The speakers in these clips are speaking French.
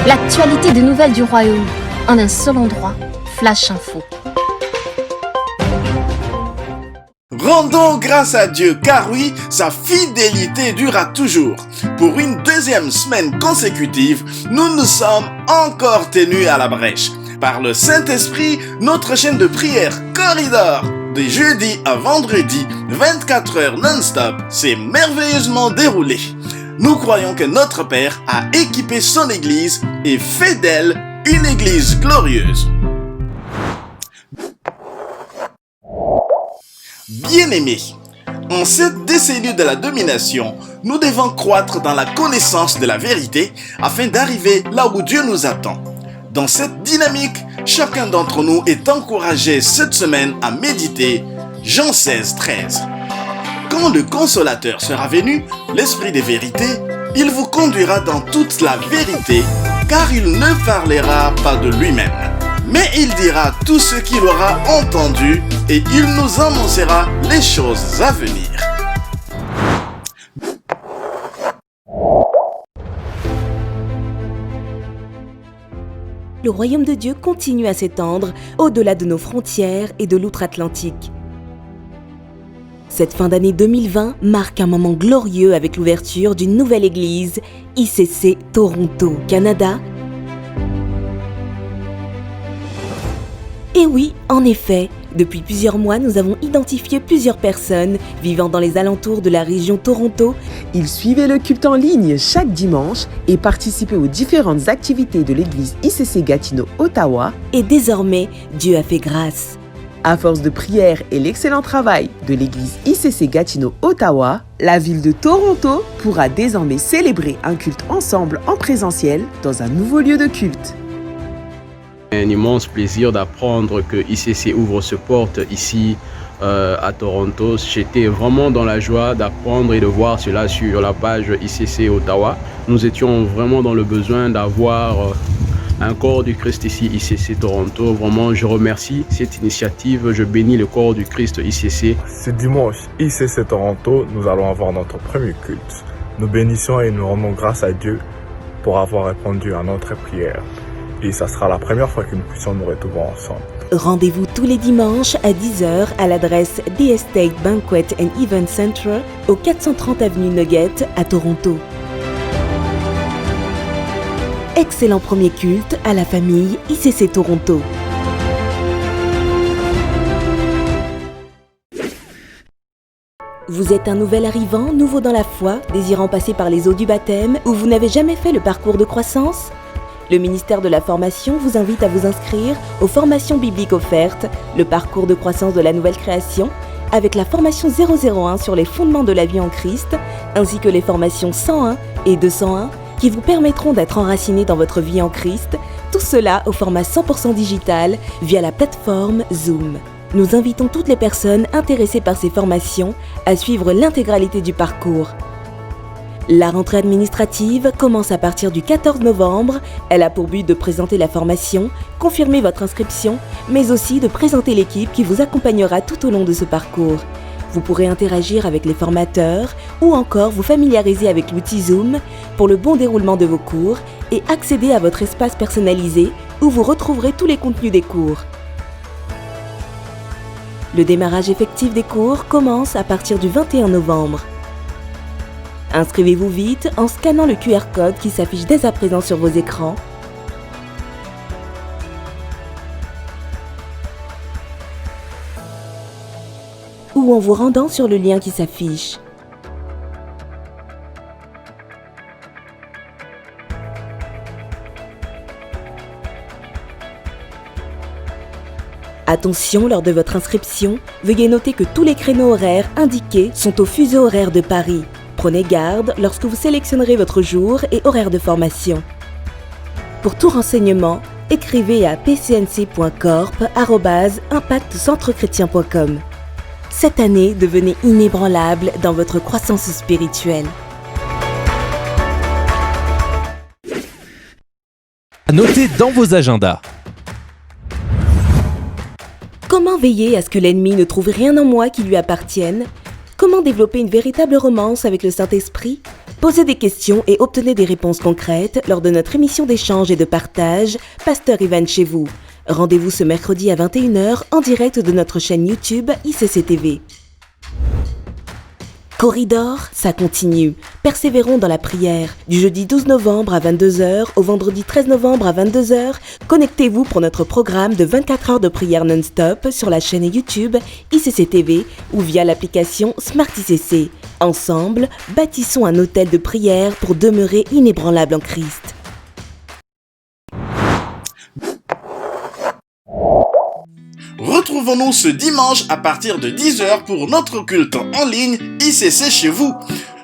L'actualité des nouvelles du royaume, en un seul endroit, Flash Info. Rendons grâce à Dieu, car oui, sa fidélité durera toujours. Pour une deuxième semaine consécutive, nous nous sommes encore tenus à la brèche. Par le Saint-Esprit, notre chaîne de prière Corridor, de jeudi à vendredi, 24 heures non-stop, s'est merveilleusement déroulée. Nous croyons que notre Père a équipé son Église et fait d'elle une Église glorieuse. Bien-aimés, en cette décennie de la domination, nous devons croître dans la connaissance de la vérité afin d'arriver là où Dieu nous attend. Dans cette dynamique, chacun d'entre nous est encouragé cette semaine à méditer Jean 16, 13. Quand le Consolateur sera venu, l'Esprit des vérités, il vous conduira dans toute la vérité, car il ne parlera pas de lui-même. Mais il dira tout ce qu'il aura entendu et il nous annoncera les choses à venir. Le royaume de Dieu continue à s'étendre au-delà de nos frontières et de l'outre-Atlantique. Cette fin d'année 2020 marque un moment glorieux avec l'ouverture d'une nouvelle église, ICC Toronto, Canada. Et oui, en effet, depuis plusieurs mois, nous avons identifié plusieurs personnes vivant dans les alentours de la région Toronto. Ils suivaient le culte en ligne chaque dimanche et participaient aux différentes activités de l'église ICC Gatineau, Ottawa. Et désormais, Dieu a fait grâce. À force de prière et l'excellent travail de l'église ICC Gatineau, Ottawa, la ville de Toronto pourra désormais célébrer un culte ensemble en présentiel dans un nouveau lieu de culte. Un immense plaisir d'apprendre que ICC ouvre ses portes ici à Toronto. J'étais vraiment dans la joie d'apprendre et de voir cela sur la page ICC Ottawa. Nous étions vraiment dans le besoin d'avoir un corps du Christ ici, ICC Toronto. Vraiment, je remercie cette initiative. Je bénis le corps du Christ ICC. Ce dimanche, ICC Toronto, nous allons avoir notre premier culte. Nous bénissons et nous rendons grâce à Dieu pour avoir répondu à notre prière. Et ça sera la première fois que nous puissions nous retrouver ensemble. Rendez-vous tous les dimanches à 10h à l'adresse The Estate Banquet and Event Center au 430 avenue Nugget à Toronto. Excellent premier culte à la famille ICC Toronto. Vous êtes un nouvel arrivant, nouveau dans la foi, désirant passer par les eaux du baptême ou vous n'avez jamais fait le parcours de croissance ? Le ministère de la Formation vous invite à vous inscrire aux formations bibliques offertes, le parcours de croissance de la nouvelle création, avec la formation 001 sur les fondements de la vie en Christ, ainsi que les formations 101 et 201 qui vous permettront d'être enracinés dans votre vie en Christ, tout cela au format 100% digital via la plateforme Zoom. Nous invitons toutes les personnes intéressées par ces formations à suivre l'intégralité du parcours. La rentrée administrative commence à partir du 14 novembre. Elle a pour but de présenter la formation, confirmer votre inscription, mais aussi de présenter l'équipe qui vous accompagnera tout au long de ce parcours. Vous pourrez interagir avec les formateurs ou encore vous familiariser avec l'outil Zoom pour le bon déroulement de vos cours et accéder à votre espace personnalisé où vous retrouverez tous les contenus des cours. Le démarrage effectif des cours commence à partir du 21 novembre. Inscrivez-vous vite en scannant le QR code qui s'affiche dès à présent sur vos écrans. Ou en vous rendant sur le lien qui s'affiche. Attention, lors de votre inscription, veuillez noter que tous les créneaux horaires indiqués sont au fuseau horaire de Paris. Prenez garde lorsque vous sélectionnerez votre jour et horaire de formation. Pour tout renseignement, écrivez à pcnc.corp@impactcentrechrestien.com. Cette année, devenez inébranlable dans votre croissance spirituelle. Notez dans vos agendas. Comment veiller à ce que l'ennemi ne trouve rien en moi qui lui appartienne ? Comment développer une véritable romance avec le Saint-Esprit ? Posez des questions et obtenez des réponses concrètes lors de notre émission d'échange et de partage Pasteur Ivan chez vous. Rendez-vous ce mercredi à 21h en direct de notre chaîne YouTube ICC-TV. Corridor, ça continue. Persévérons dans la prière. Du jeudi 12 novembre à 22h au vendredi 13 novembre à 22h, connectez-vous pour notre programme de 24 heures de prière non-stop sur la chaîne YouTube ICC-TV ou via l'application Smart ICC. Ensemble, bâtissons un hôtel de prière pour demeurer inébranlable en Christ. Retrouvons-nous ce dimanche à partir de 10h pour notre culte en ligne ICC chez vous.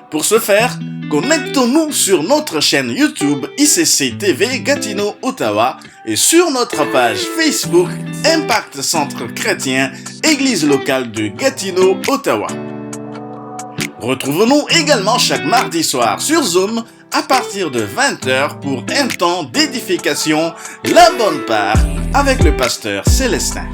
Pour ce faire, connectons-nous sur notre chaîne YouTube ICC TV Gatineau Ottawa et sur notre page Facebook Impact Centre Chrétien Église locale de Gatineau Ottawa. Retrouvons-nous également chaque mardi soir sur Zoom à partir de 20h pour un temps d'édification, la bonne part, avec le pasteur Célestin.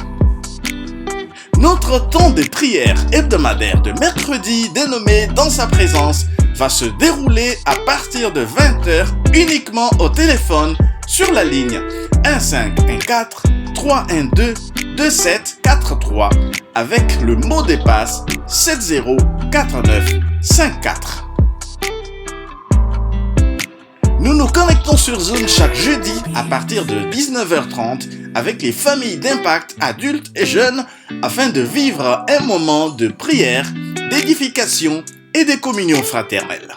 Notre temps de prière hebdomadaire de mercredi dénommé Dans sa présence va se dérouler à partir de 20h uniquement au téléphone sur la ligne 1514 312 2743 avec le mot de passe 704954. Nous nous connectons sur Zoom chaque jeudi à partir de 19h30 avec les familles d'impact adultes et jeunes afin de vivre un moment de prière, d'édification et de communion fraternelle.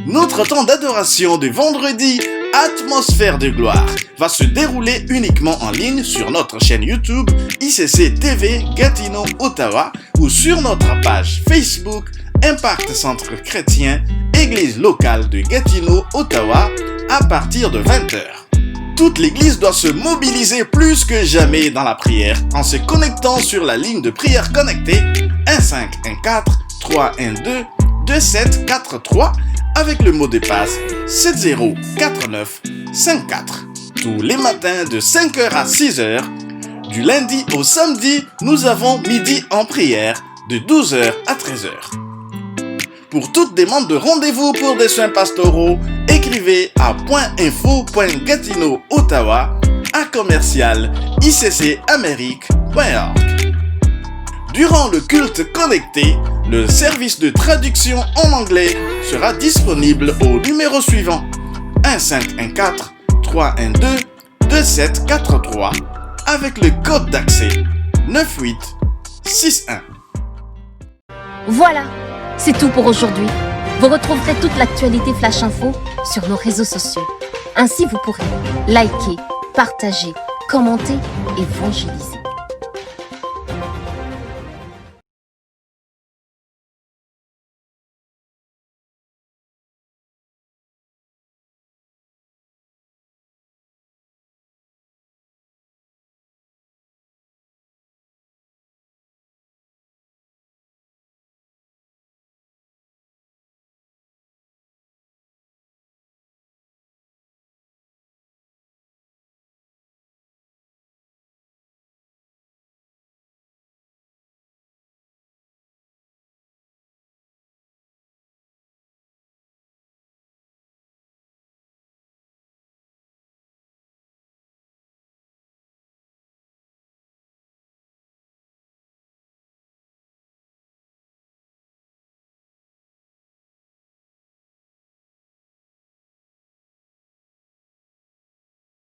Notre temps d'adoration de vendredi, Atmosphère de gloire, va se dérouler uniquement en ligne sur notre chaîne YouTube ICC TV Gatineau Ottawa ou sur notre page Facebook Impact Centre Chrétien Église locale de Gatineau Ottawa à partir de 20h. Toute l'Église doit se mobiliser plus que jamais dans la prière en se connectant sur la ligne de prière connectée 1514 312 2743 avec le mot de passe 704954. Tous les matins de 5h à 6h, du lundi au samedi, nous avons midi en prière de 12h à 13h. Pour toute demande de rendez-vous pour des soins pastoraux, écrivez à .info.gatino-ottawa@iccamerique.org. Durant le culte connecté, le service de traduction en anglais sera disponible au numéro suivant 1514 312 2743 avec le code d'accès 9861. Voilà, c'est tout pour aujourd'hui. Vous retrouverez toute l'actualité Flash Info sur nos réseaux sociaux. Ainsi, vous pourrez liker, partager, commenter, évangéliser.